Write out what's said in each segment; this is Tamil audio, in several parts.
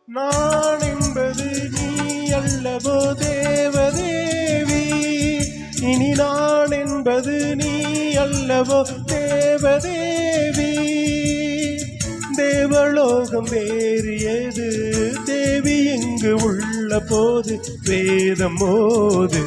நான் என்பது நீ அல்லவோ தேவதேவி, இனி நான் என்பது நீ அல்லவோ தேவதேவி. தேவலோகம் வேறு ஏது தேவி இங்கு உள்ள போது வேதம் மோது.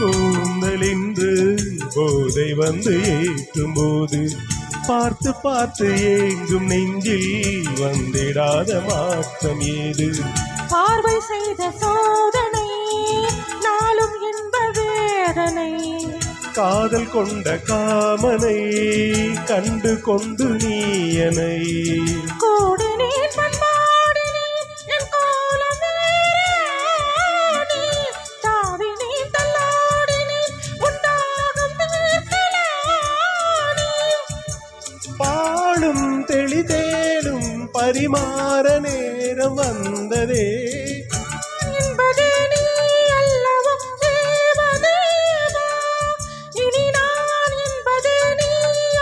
கூந்தலின்று போதை வந்து ஏற்றும் போது பார்த்து பார்த்து ஏங்கும் நெஞ்சில் வந்திடாத மாற்றம் ஏது. பார்வை செய்த சோதனை நாளும் இன்ப வேதனை, காதல் கொண்ட காமனை கண்டு கொண்டு நீயனை கூடினேன் பாடும் தெளிதேடும் பரிமாற நேரம் வந்ததே. என்பது நீ அல்லவோ தேவதேவா, இனி நான் என்பது நீ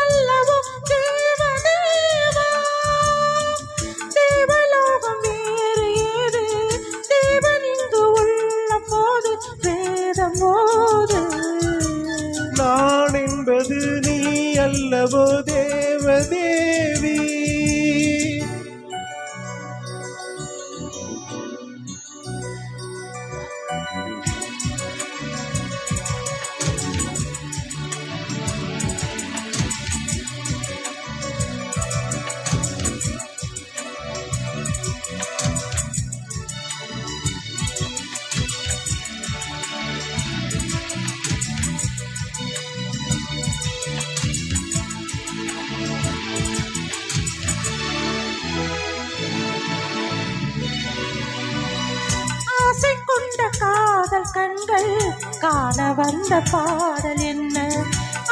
அல்லவோ தேவதேவா. தேவலோகம் வேறு ஏது தேவன் இங்கு உள்ள போது வேதம் மோது. நான் என்பது நீ அல்லவோ தேவதேவி. காதல் கண்கள் காண வந்த பாடல் என்ன,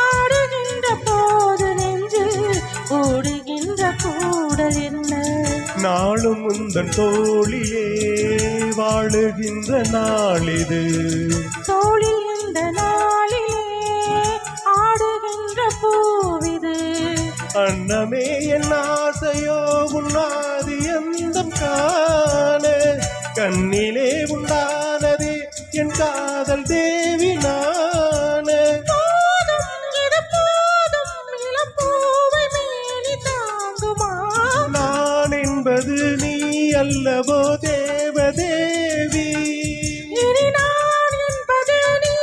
ஆடுகின்ற போது நெஞ்சில் ஓடுகின்ற கூடல் என்ன. நாளும் முந்தன் தோளிலே வாழுகின்ற நாளிது, தோளில் இந்த நாளிலே ஆடுகின்ற பூவிது. அன்னமே என் ஆசையோ உன்னாதி எந்தம் காண, கண்ணிலே உண்டானது என் காதல் தேவி நான. நான் என்பது நீ அல்லவோ தேவதேவி, இனி நான் என்பது நீ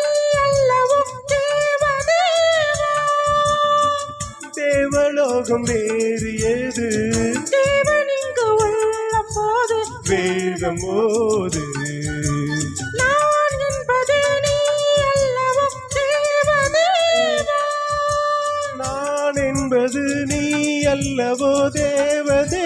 அல்லவோ தேவதேவா. தேவலோகம் வேறு ஏது தேவன் இங்கு உள்ள போது வேதம் மோது. நான் என்பது நீ அல்லவோ தேவதேவா, நான் என்பது நீ அல்லவோ தேவதேவி.